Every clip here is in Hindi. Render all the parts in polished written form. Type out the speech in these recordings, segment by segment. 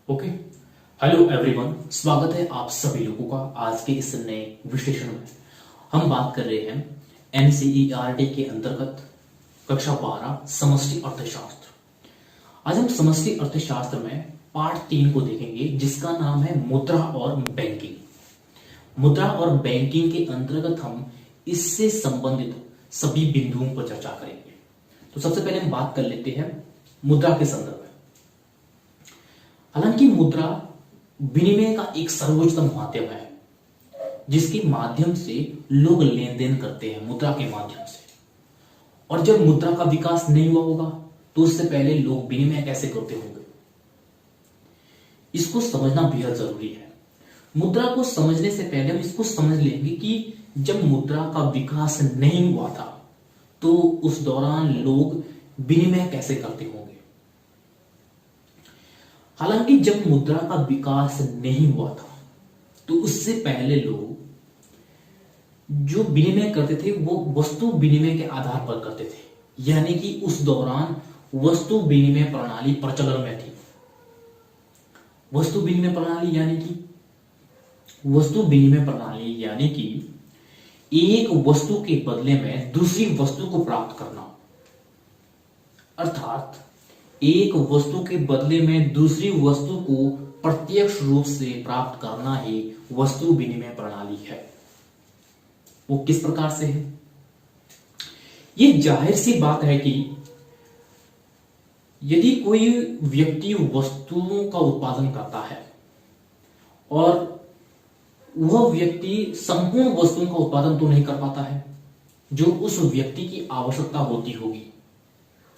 ओके। हेलो एवरीवन, स्वागत है आप सभी लोगों का आज के इस नए विश्लेषण में। हम बात कर रहे हैं एनसीईआरटी के अंतर्गत कक्षा 12 समष्टि अर्थशास्त्र। आज हम समष्टि अर्थशास्त्र में पार्ट 3 को देखेंगे, जिसका नाम है मुद्रा और बैंकिंग। मुद्रा और बैंकिंग के अंतर्गत हम इससे संबंधित सभी बिंदुओं पर चर्चा करेंगे। तो सबसे पहले हम बात कर लेते हैं मुद्रा के संदर्भ में। हालांकि मुद्रा विनिमय का एक सर्वोच्चतम माध्यम है, जिसके माध्यम से लोग लेन देन करते हैं मुद्रा के माध्यम से। और जब मुद्रा का विकास नहीं हुआ होगा तो उससे पहले लोग विनिमय कैसे करते होंगे, इसको समझना बेहद जरूरी है। मुद्रा को समझने से पहले हम इसको समझ लेंगे कि जब मुद्रा का विकास नहीं हुआ था तो उस दौरान लोग विनिमय कैसे करते होंगे। हालांकि जब मुद्रा का विकास नहीं हुआ था तो उससे पहले लोग जो विनिमय करते थे वो वस्तु विनिमय के आधार पर करते थे, यानी कि उस दौरान वस्तु विनिमय प्रणाली प्रचलन में थी। वस्तु विनिमय प्रणाली यानी कि एक वस्तु के बदले में दूसरी वस्तु को प्राप्त करना, अर्थात एक वस्तु के बदले में दूसरी वस्तु को प्रत्यक्ष रूप से प्राप्त करना ही वस्तु विनिमय प्रणाली है। वो किस प्रकार से है? ये जाहिर सी बात है कि यदि कोई व्यक्ति वस्तुओं का उत्पादन करता है और वह व्यक्ति संपूर्ण वस्तुओं का उत्पादन तो नहीं कर पाता है जो उस व्यक्ति की आवश्यकता होती होगी।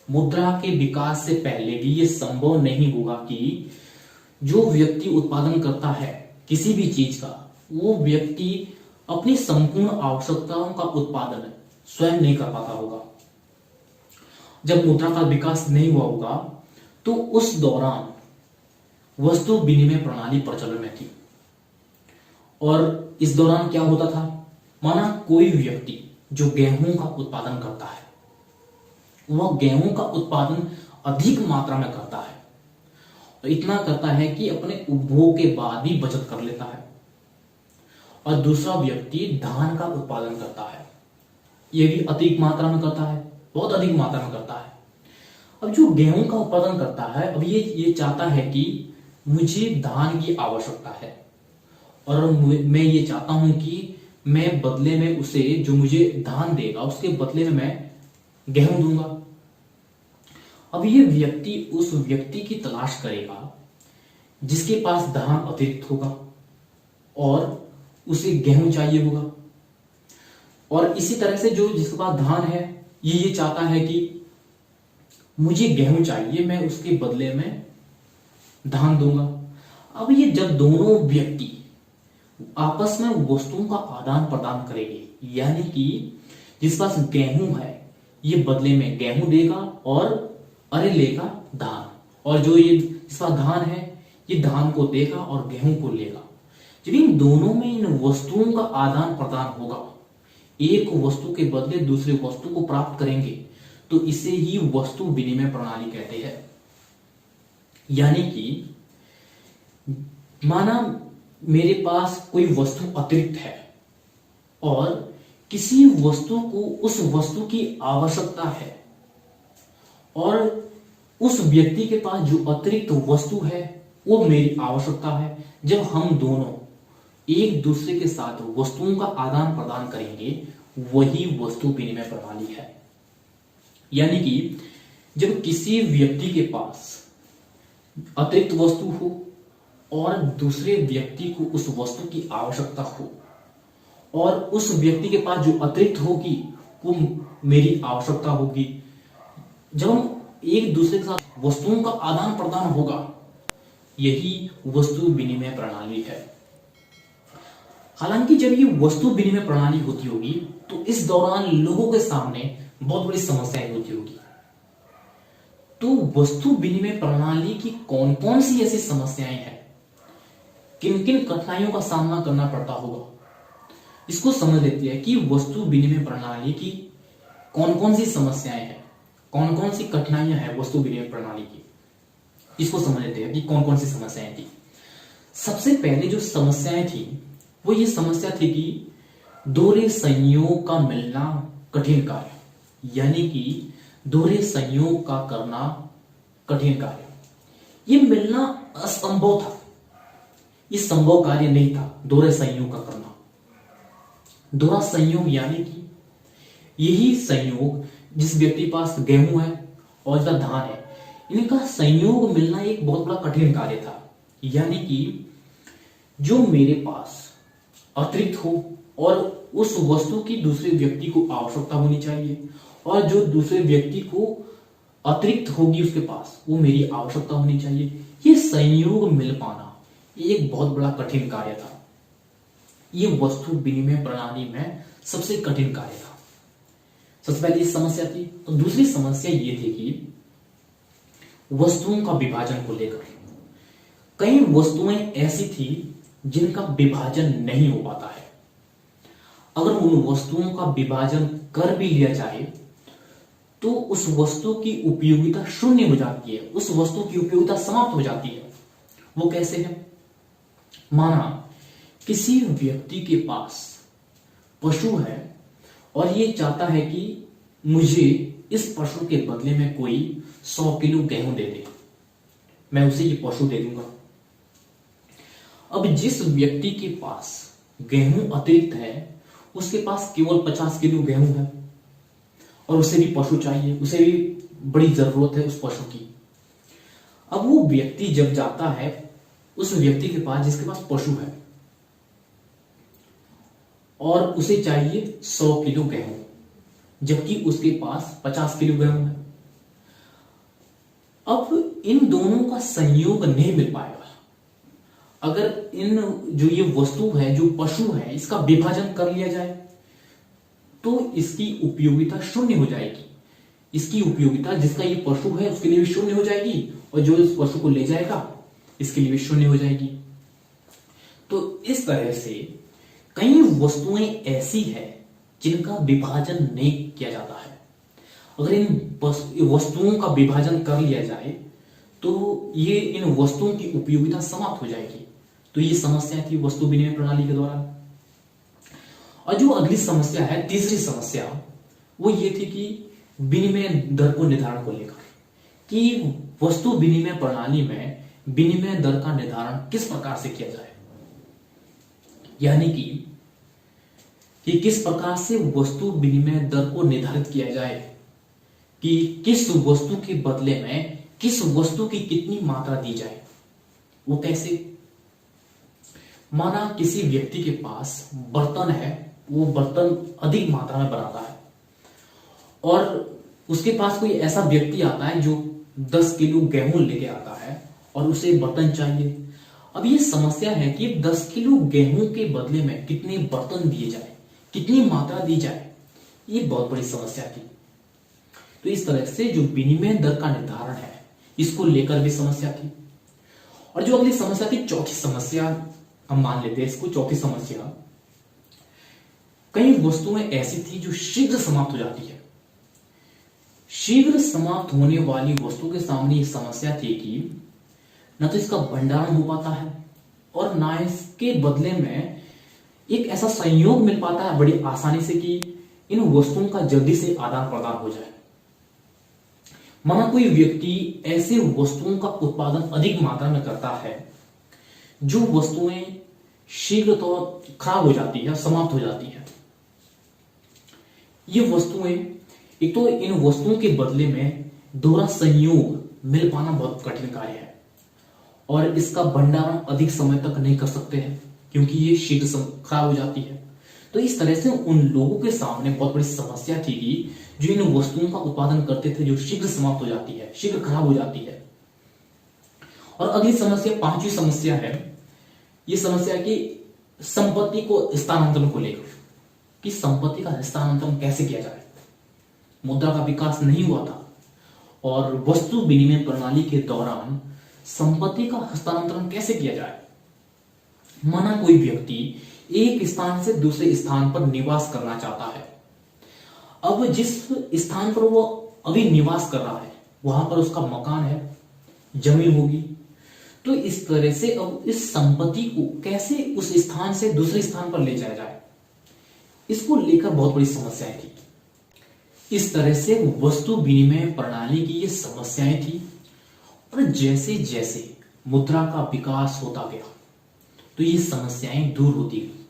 मुद्रा के विकास से पहले भी यह संभव नहीं होगा कि जो व्यक्ति उत्पादन करता है किसी भी चीज का, वो व्यक्ति अपनी संपूर्ण आवश्यकताओं का उत्पादन स्वयं नहीं कर पाता होगा। जब मुद्रा का विकास नहीं हुआ होगा तो उस दौरान वस्तु विनिमय प्रणाली प्रचलन में थी। और इस दौरान क्या होता था, माना कोई व्यक्ति जो गेहूं का उत्पादन करता है, वह गेहूं का उत्पादन अधिक मात्रा में करता है, तो इतना करता है कि अपने उपभोग के बाद भी बचत कर लेता है। और दूसरा व्यक्ति धान का उत्पादन करता है, यह भी अधिक मात्रा में करता है, बहुत अधिक मात्रा में करता है। अब जो गेहूं का उत्पादन करता है, अब ये चाहता है कि मुझे धान की आवश्यकता है और मैं ये चाहता हूं कि मैं बदले में उसे, जो मुझे धान देगा उसके बदले में मैं गेहूं दूंगा। अब ये व्यक्ति उस व्यक्ति की तलाश करेगा जिसके पास धान अतिरिक्त होगा और उसे गेहूं चाहिए होगा। और इसी तरह से जो जिसके पास धान है, ये चाहता है कि मुझे गेहूं चाहिए, मैं उसके बदले में धान दूंगा। अब ये जब दोनों व्यक्ति आपस में वस्तुओं का आदान प्रदान करेंगे, यानी कि जिस पास गेहूं है ये बदले में गेहूं देगा और अरे लेगा धान, और जो ये जिस पास धान है ये धान को देगा और गेहूं को लेगा। जब इन दोनों में इन वस्तुओं का आदान प्रदान होगा, एक वस्तु के बदले दूसरे वस्तु को प्राप्त करेंगे, तो इसे ही वस्तु विनिमय प्रणाली कहते हैं। यानी कि माना मेरे पास कोई वस्तु अतिरिक्त है और किसी वस्तु को उस वस्तु की आवश्यकता है, और उस व्यक्ति के पास जो अतिरिक्त वस्तु है वो मेरी आवश्यकता है। जब हम दोनों एक दूसरे के साथ वस्तुओं का आदान प्रदान करेंगे, वही वस्तु विनिमय प्रणाली है। यानी कि जब किसी व्यक्ति के पास अतिरिक्त वस्तु हो और दूसरे व्यक्ति को उस वस्तु की आवश्यकता हो, और उस व्यक्ति के पास जो अतिरिक्त होगी वो मेरी आवश्यकता होगी, जब हम एक दूसरे के साथ वस्तुओं का आदान प्रदान होगा, यही वस्तु विनिमय प्रणाली है। हालांकि जब ये वस्तु विनिमय प्रणाली होती होगी तो इस दौरान लोगों के सामने बहुत बड़ी समस्याएं होती होगी। तो वस्तु विनिमय प्रणाली की कौन कौन सी ऐसी समस्याएं हैं, किन किन कठिनाइयों का सामना करना पड़ता होगा, इसको समझ लेते हैं कि वस्तु विनिमय प्रणाली की कौन कौन सी समस्याएं हैं, कौन कौन सी कठिनाइयां हैं वस्तु विनिमय प्रणाली की। इसको समझ लेते हैं कि कौन कौन सी समस्याएं थी। सबसे पहले जो समस्याएं थी वो ये समस्या थी कि दोहरे संयोग का मिलना कठिन कार्य, यानी कि दोहरे संयोग का करना कठिन कार्य, ये मिलना असंभव था। ये संभव कार्य नहीं था दोहरे संयोग का करना। दोहरा संयोग यानी कि यही संयोग, जिस व्यक्ति के पास गेहूं है और इसका धान है, इनका संयोग मिलना एक बहुत बड़ा कठिन कार्य था। यानी कि जो मेरे पास अतिरिक्त हो और उस वस्तु की दूसरे व्यक्ति को आवश्यकता होनी चाहिए, और जो दूसरे व्यक्ति को अतिरिक्त होगी उसके पास, वो मेरी आवश्यकता होनी चाहिए। ये संयोग मिल पाना ये एक बहुत बड़ा कठिन कार्य था। ये वस्तु विनिमय प्रणाली में सबसे कठिन कार्य था। सबसे पहले ये समस्या थी। तो दूसरी समस्या ये थी कि वस्तुओं का विभाजन को लेकर कई वस्तुएं ऐसी थी जिनका विभाजन नहीं हो पाता है। अगर उन वस्तुओं का विभाजन कर भी लिया जाए तो उस वस्तु की उपयोगिता शून्य हो जाती है, उस वस्तु की उपयोगिता समाप्त हो जाती है। वो कैसे है? माना किसी व्यक्ति के पास पशु है और ये चाहता है कि मुझे इस पशु के बदले में कोई 100 किलो गेहूं दे दे, मैं उसे ये पशु दे दूंगा। अब जिस व्यक्ति के पास गेहूं अतिरिक्त है उसके पास केवल 50 किलो गेहूं है और उसे भी पशु चाहिए, उसे भी बड़ी जरूरत है उस पशु की। अब वो व्यक्ति जब जाता है उस व्यक्ति के पास जिसके पास पशु है और उसे चाहिए 100 किलो गेहूं, जबकि उसके पास 50 किलो गेहूं है। अब इन दोनों का संयोग नहीं मिल पाएगा। अगर इन जो ये वस्तु है, जो पशु है, इसका विभाजन कर लिया जाए तो इसकी उपयोगिता शून्य हो जाएगी। इसकी उपयोगिता जिसका ये पशु है उसके लिए भी शून्य हो जाएगी और जो इस पशु को ले जाएगा इसके लिए भी शून्य हो जाएगी। तो इस तरह से कई वस्तुएं ऐसी है जिनका विभाजन नहीं किया जाता है। अगर इन वस्तुओं का विभाजन कर लिया जाए तो ये इन वस्तुओं की उपयोगिता समाप्त हो जाएगी। तो ये समस्या थी वस्तु विनिमय प्रणाली के दौरान। और जो अगली समस्या है, तीसरी समस्या, वो ये थी कि विनिमय दर को निर्धारण को लेकर कि वस्तु विनिमय प्रणाली में विनिमय दर का निर्धारण किस प्रकार से किया जाए, यानी कि किस प्रकार से वस्तु विनिमय दर को निर्धारित किया जाए कि किस वस्तु के बदले में किस वस्तु की कितनी मात्रा दी जाए। वो कैसे? माना किसी व्यक्ति के पास बर्तन है, वो बर्तन अधिक मात्रा में बनाता है और उसके पास कोई ऐसा व्यक्ति आता है जो 10 किलो गेहूं लेके आता है और उसे बर्तन चाहिए। अब ये समस्या है कि 10 किलो गेहूं के बदले में कितने बर्तन दिए जाए, कितनी मात्रा दी जाए, ये बहुत बड़ी समस्या थी। तो इस तरह से जो विनिमय दर का निर्धारण है इसको लेकर भी समस्या थी। और जो अगली समस्या थी, चौथी समस्या, हम मान लेते हैं इसको चौथी समस्या, कई वस्तुएं ऐसी थी जो शीघ्र समाप्त हो जाती है। शीघ्र समाप्त होने वाली वस्तु के सामने ये समस्या थी कि न तो इसका भंडारण हो पाता है और ना इसके बदले में एक ऐसा संयोग मिल पाता है बड़ी आसानी से कि इन वस्तुओं का जल्दी से आदान प्रदान हो जाए। माना कोई व्यक्ति ऐसे वस्तुओं का उत्पादन अधिक मात्रा में करता है जो वस्तुएं शीघ्र तो खराब हो जाती है, समाप्त हो जाती है। ये वस्तुएं, एक तो इन वस्तुओं के बदले में दोहरा संयोग मिल पाना बहुत कठिन कार्य है और इसका भंडारण अधिक समय तक नहीं कर सकते हैं क्योंकि ये शीघ्र खराब हो जाती है। तो इस तरह से उन लोगों के सामने बहुत बड़ी समस्या थी कि जो इन वस्तुओं का उत्पादन करते थे जो शीघ्र समाप्त हो जाती है, शीघ्र खराब हो जाती है। और अगली समस्या, पांचवी समस्या है, ये समस्या की संपत्ति को स्थानांतरण को लेकर कि संपत्ति का स्थानांतरण कैसे किया जाए। मुद्रा का विकास नहीं हुआ था और वस्तु विनिमय प्रणाली के दौरान संपत्ति का हस्तांतरण कैसे किया जाए। माना कोई व्यक्ति एक स्थान से दूसरे स्थान पर निवास करना चाहता है। अब जिस स्थान पर वो अभी निवास कर रहा है वहां पर उसका मकान है, जमीन होगी। तो इस तरह से अब इस संपत्ति को कैसे उस स्थान से दूसरे स्थान पर ले जाया जाए, इसको लेकर बहुत बड़ी समस्याएं थी। इस तरह से वस्तु विनिमय प्रणाली की ये समस्याएं थी। और जैसे जैसे मुद्रा का विकास होता गया तो ये समस्याएं दूर होती गई,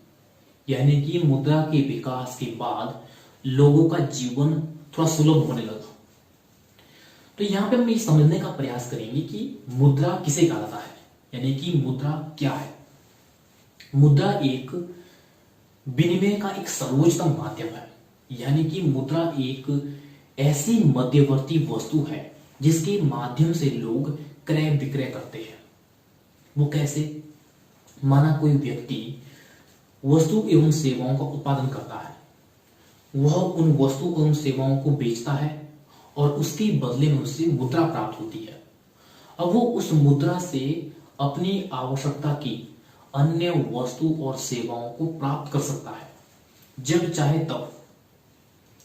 यानी कि मुद्रा के विकास के बाद लोगों का जीवन थोड़ा सुलभ होने लगा। तो यहां पे हम ये समझने का प्रयास करेंगे कि मुद्रा किसे कहा जाता है, यानी कि मुद्रा क्या है। मुद्रा एक विनिमय का एक सर्वोच्चतम माध्यम है, यानी कि मुद्रा एक ऐसी मध्यवर्ती वस्तु है जिसके माध्यम से लोग क्रय विक्रय करते हैं। वो कैसे? माना कोई व्यक्ति वस्तु एवं सेवाओं का उत्पादन करता है, वह उन वस्तु एवं सेवाओं को बेचता है और उसके बदले में उससे मुद्रा प्राप्त होती है। अब वो उस मुद्रा से अपनी आवश्यकता की अन्य वस्तु और सेवाओं को प्राप्त कर सकता है जब चाहे तब।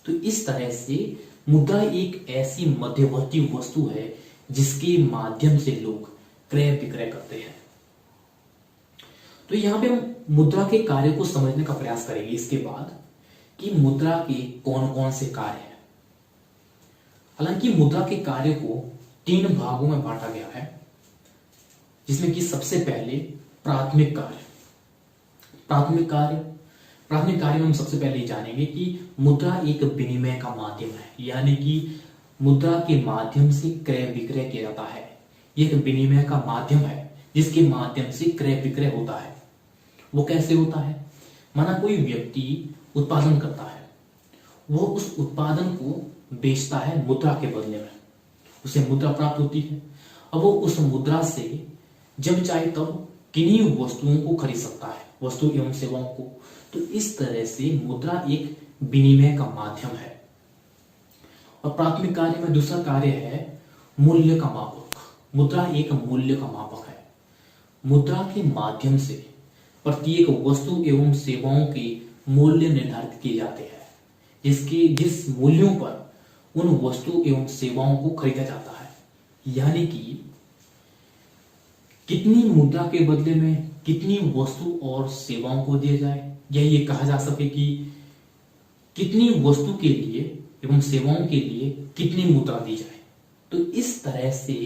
तो इस तरह से मुद्रा एक ऐसी मध्यवर्ती वस्तु है जिसके माध्यम से लोग क्रय विक्रय करते हैं। तो यहां पे हम मुद्रा के कार्य को समझने का प्रयास करेंगे इसके बाद कि मुद्रा के कौन कौन से कार्य हैं। हालांकि मुद्रा के कार्य को 3 भागों में बांटा गया है, जिसमें कि सबसे पहले प्राथमिक कार्य। प्राथमिक कार्य में हम सबसे पहले जानेंगे कि मुद्रा एक विनिमय का माध्यम है, यानी कि मुद्रा के माध्यम से क्रय विक्रय किया जाता है। यह एक विनिमय का माध्यम है जिसके माध्यम से क्रय विक्रय होता है। वो कैसे होता है? माना कोई व्यक्ति उत्पादन करता है, वो उस उत्पादन को बेचता है मुद्रा के बदले में, उसे मुद्रा प्राप्त होती है। अब वो उस मुद्रा से जब चाहे तब किन्हीं वस्तुओं को खरीद सकता है, वस्तु एवं सेवाओं को। तो इस तरह से मुद्रा एक विनिमय का माध्यम है। और प्राथमिक कार्य में दूसरा कार्य है मूल्य का मापक। मुद्रा एक मूल्य का मापक है। मुद्रा के माध्यम से प्रत्येक वस्तु एवं सेवाओं के मूल्य निर्धारित किए जाते हैं, जिस मूल्यों पर उन वस्तु एवं सेवाओं को खरीदा जाता है। यानी कि कितनी मुद्रा के बदले में कितनी वस्तु और सेवाओं को दिया जाए, या ये कहा जा सके कि कितनी वस्तु के लिए एवं सेवाओं के लिए कितनी मुद्रा दी जाए। तो इस तरह से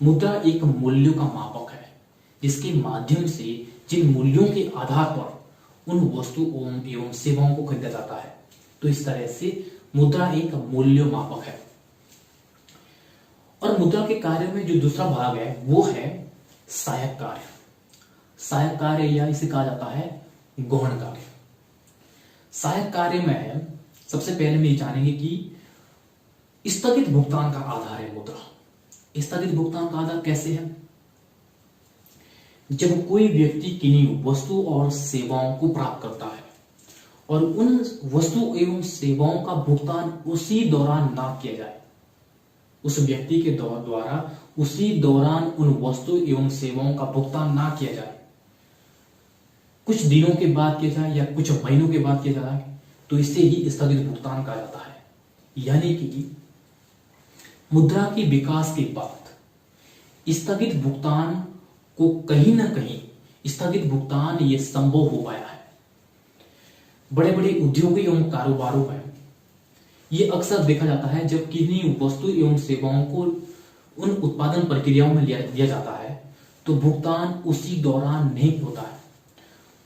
मुद्रा एक मूल्यों का मापक है, जिसके माध्यम से जिन मूल्यों के आधार पर उन वस्तु एवं सेवाओं को खरीदा जाता है। तो इस तरह से मुद्रा एक मूल्य मापक है। और मुद्रा के कार्य में जो दूसरा भाग है वो है सहायक कार्य। सहायक कार्य या इसे कहा जाता है गौण कार्य। सहायक कार्य में सबसे पहले हम ये जानेंगे कि स्थगित भुगतान का आधार है मुद्रा। स्थगित भुगतान का आधार कैसे है? जब कोई व्यक्ति किन्हीं वस्तु और सेवाओं को प्राप्त करता है और उन वस्तु एवं सेवाओं का भुगतान उसी दौरान ना किया जाए, उस व्यक्ति के द्वारा उसी दौरान उन वस्तु एवं सेवाओं का भुगतान ना किया जाए, कुछ दिनों के बाद किया जाए या कुछ महीनों के बाद किया जाए, तो इसे ही स्थगित भुगतान कहा जाता है। यानी कि मुद्रा के विकास के बाद स्थगित भुगतान को कहीं ना कहीं स्थगित भुगतान ये संभव हो पाया है। बड़े बड़े उद्योगों एवं कारोबारों में ये अक्सर देखा जाता है, जब किन्हीं वस्तु एवं सेवाओं को उन उत्पादन प्रक्रियाओं में लिया जाता है तो भुगतान उसी दौरान नहीं होता है,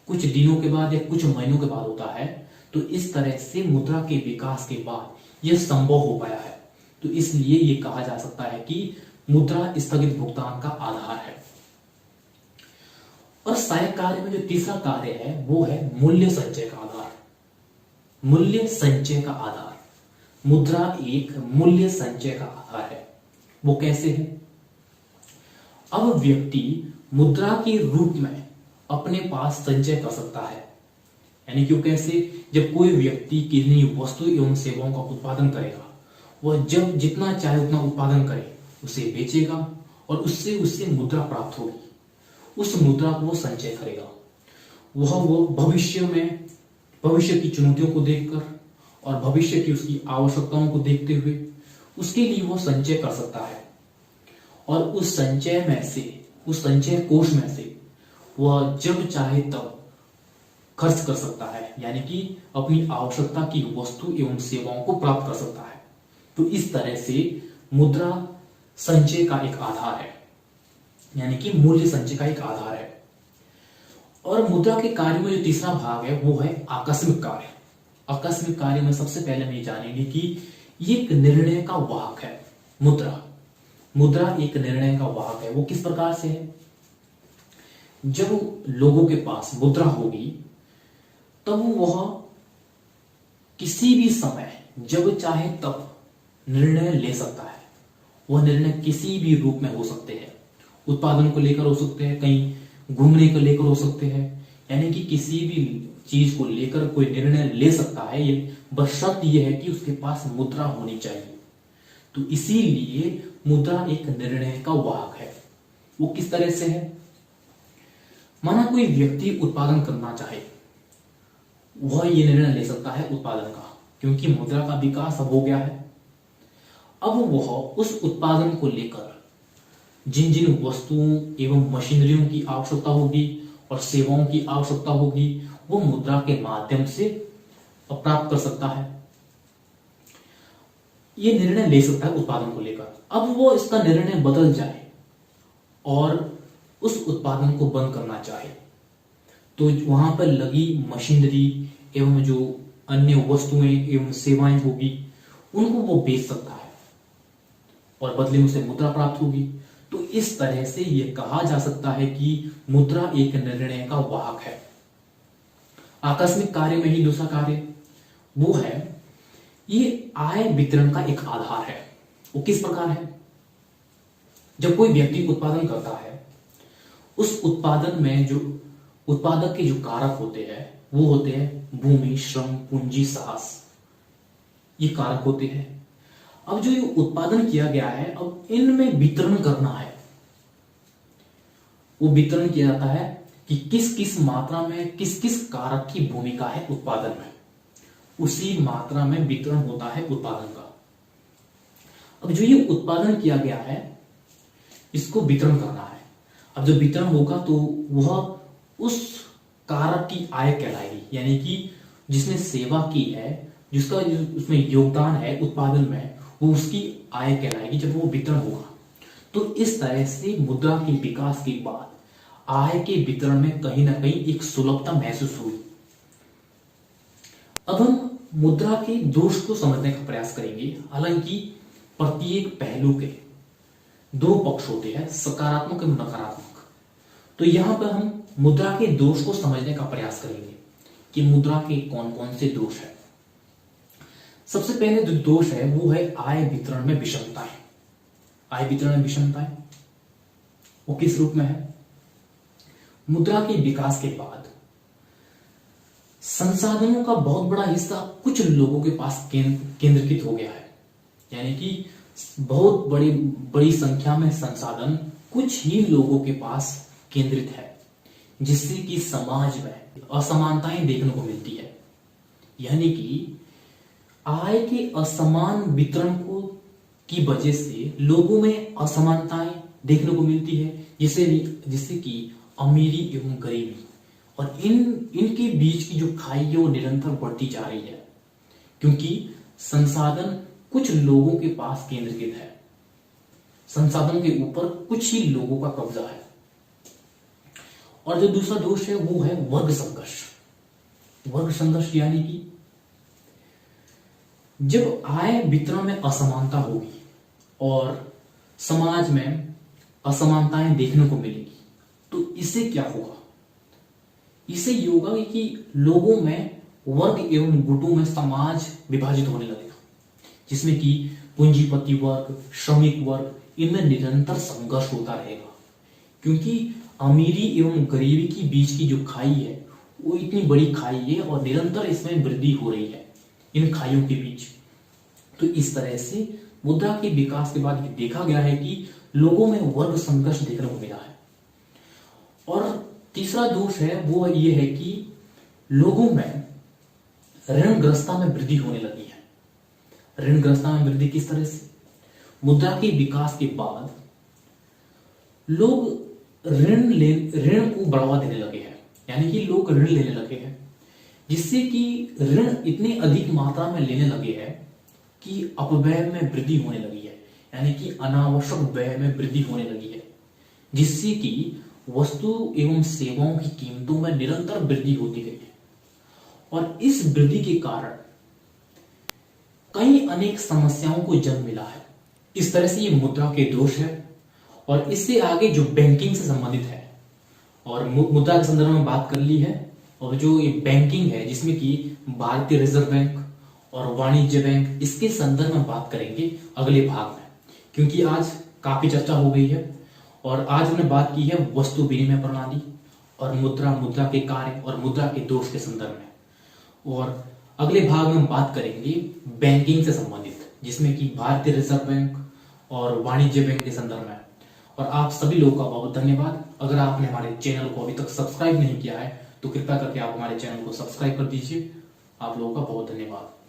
कुछ दिनों के बाद या कुछ महीनों के बाद होता है। तो इस तरह से मुद्रा के विकास के बाद यह संभव हो पाया है। तो इसलिए यह कहा जा सकता है कि मुद्रा स्थगित भुगतान का आधार है। और सहायक कार्य में जो तीसरा कार्य है वो है मूल्य संचय का आधार। मूल्य संचय का आधार, मुद्रा एक मूल्य संचय का आधार है। वो कैसे है? अब व्यक्ति मुद्रा के रूप में अपने पास संचय कर सकता है। यानी कि कैसे? जब कोई व्यक्ति किन्हीं वस्तु एवं सेवाओं का उत्पादन करेगा, वह जब जितना चाहे उतना उत्पादन करे, उसे बेचेगा और उससे उससे मुद्रा प्राप्त होगी। उस मुद्रा को वो संचय करेगा। वो भविष्य की चुनौतियों को देखकर और भविष्य की उसकी आवश्यकताओं को देखते हुए उसके लिए वो संचय कर सकता है। और उस संचय में से, उस संचय कोष में से वह जब चाहे तब खर्च कर सकता है, यानी कि अपनी आवश्यकता की वस्तु एवं सेवाओं को प्राप्त कर सकता है। तो इस तरह से मुद्रा संचय का एक आधार है, यानी कि मूल्य संचय का एक आधार है। और मुद्रा के कार्य में जो तीसरा भाग है वो है आकस्मिक कार्य। आकस्मिक कार्य में सबसे पहले हम ये जानेंगे कि ये एक निर्णय का वाहक है। मुद्रा एक निर्णय का वाहक है। वो किस प्रकार से है? जब लोगों के पास मुद्रा होगी तब वह किसी भी समय जब चाहे तब निर्णय ले सकता है। वह निर्णय किसी भी रूप में हो सकते हैं। उत्पादन को लेकर हो सकते हैं, कहीं घूमने को लेकर हो सकते हैं, यानी कि किसी भी चीज को लेकर कोई निर्णय ले सकता है। ये बस शर्त यह है कि उसके पास मुद्रा होनी चाहिए। तो इसीलिए मुद्रा एक निर्णय का वाहक है। वो किस तरह से है? माना कोई व्यक्ति उत्पादन करना चाहे, वह ये निर्णय ले सकता है उत्पादन का, क्योंकि मुद्रा का विकास अब हो गया है। अब वह उस उत्पादन को लेकर जिन जिन वस्तुओं एवं मशीनरियों की आवश्यकता होगी और सेवाओं की आवश्यकता होगी वो मुद्रा के माध्यम से प्राप्त कर सकता है। ये निर्णय ले सकता है उत्पादन को लेकर। अब वो इसका निर्णय बदल जाए और उस उत्पादन को बंद करना चाहे, तो वहां पर लगी मशीनरी एवं जो अन्य वस्तुएं एवं सेवाएं होगी उनको वो बेच सकता है और बदले में उसे मुद्रा प्राप्त होगी। तो इस तरह से यह कहा जा सकता है कि मुद्रा एक निर्णय का वाहक है। आकस्मिक कार्य में ही दूसरा कार्य वो है, ये आय वितरण का एक आधार है। वो किस प्रकार है? जब कोई व्यक्ति उत्पादन करता है, उस उत्पादन में जो उत्पादक के जो कारक होते हैं वो होते हैं भूमि, श्रम, पूंजी, साहस। ये कारक होते हैं। अब जो ये उत्पादन किया गया है, अब इनमें वितरण करना है। वो वितरण किया जाता है कि किस किस मात्रा में किस किस कारक की भूमिका है उत्पादन में, उसी मात्रा में वितरण होता है उत्पादन का। अब जो ये उत्पादन किया गया है इसको वितरण करना है। अब जब वितरण होगा तो वह उस कारक की आय कहलाएगी, यानी कि जिसने सेवा की है, जिसका उसमें योगदान है उत्पादन में, वो उसकी आय कहलाएगी जब वो वितरण होगा। तो इस तरह से मुद्रा के विकास के बाद आय के वितरण में कहीं ना कहीं एक सुलभता महसूस हुई। अब हम मुद्रा के दोष को समझने का प्रयास करेंगे। हालांकि प्रत्येक पहलू के दो पक्ष होते हैं, सकारात्मक और नकारात्मक। तो यहां पर हम मुद्रा के दोष को समझने का प्रयास करेंगे कि मुद्रा के कौन कौन से दोष हैं। सबसे पहले जो दोष है वो है आय वितरण में विषमताएं। आय वितरण में विषमताएं वो किस रूप में है? मुद्रा के विकास के बाद संसाधनों का बहुत बड़ा हिस्सा कुछ लोगों के पास केंद्रीकृत हो गया है, यानी कि बहुत बड़ी संख्या में संसाधन कुछ ही लोगों के पास केंद्रित है, जिससे कि समाज में असमानताएं देखने को मिलती है। यानी कि आय के असमान वितरण को की वजह से लोगों में असमानताएं देखने को मिलती है, जिससे कि अमीरी एवं गरीबी और इनके बीच की जो खाई है वो निरंतर बढ़ती जा रही है, क्योंकि संसाधन कुछ लोगों के पास केंद्रीकृत है। संसाधन के ऊपर कुछ ही लोगों का कब्जा है। और जो दूसरा दोष है वो है वर्ग संघर्ष। वर्ग संघर्ष यानी कि जब आय वितरण में असमानता होगी और समाज में असमानताएं देखने को मिलेगी, तो इससे क्या होगा? इससे ये होगा कि लोगों में वर्ग एवं गुटों में समाज विभाजित होने लगेगा, जिसमें कि पूंजीपति वर्ग, श्रमिक वर्ग, इनमें निरंतर संघर्ष होता रहेगा। क्योंकि अमीरी एवं गरीबी के बीच की जो खाई है वो इतनी बड़ी खाई है और निरंतर इसमें वृद्धि हो रही है इन खाइयों के बीच। तो इस तरह से मुद्रा के विकास के बाद देखा गया है कि लोगों में वर्ग संघर्ष देखने को मिला है। और तीसरा दोष है वो ये है कि लोगों में ऋणग्रस्तता में वृद्धि होने लगी है। ऋणग्रस्तता में वृद्धि किस तरह से? मुद्रा के विकास के बाद लोग ऋण को बढ़ावा देने लगे हैं, यानी कि लोग ऋण लेने लगे हैं, जिससे कि ऋण इतने अधिक मात्रा में लेने लगे हैं कि अपव्यय में वृद्धि होने लगी है, यानी कि अनावश्यक व्यय में वृद्धि होने लगी है, जिससे कि वस्तु एवं सेवाओं की कीमतों में निरंतर वृद्धि होती गई है। और इस वृद्धि के कारण कई अनेक समस्याओं को जन्म मिला है। इस तरह से ये मुद्रा के दोष है। और इससे आगे जो बैंकिंग से संबंधित है, और मुद्रा के संदर्भ में बात कर ली है, और जो ये बैंकिंग है जिसमें कि भारतीय रिजर्व बैंक और वाणिज्य बैंक, इसके संदर्भ में बात करेंगे अगले भाग में, क्योंकि आज काफी चर्चा हो गई है। और आज हमने बात की है वस्तु विनिमय प्रणाली और मुद्रा के कार्य और मुद्रा के दोष के संदर्भ में। और अगले भाग में हम बात करेंगे बैंकिंग से संबंधित, जिसमें कि भारतीय रिजर्व बैंक और वाणिज्य बैंक के संदर्भ में। और आप सभी लोगों का बहुत धन्यवाद। अगर आपने हमारे चैनल को अभी तक सब्सक्राइब नहीं किया है तो कृपया करके आप हमारे चैनल को सब्सक्राइब कर दीजिए। आप लोगों का बहुत धन्यवाद।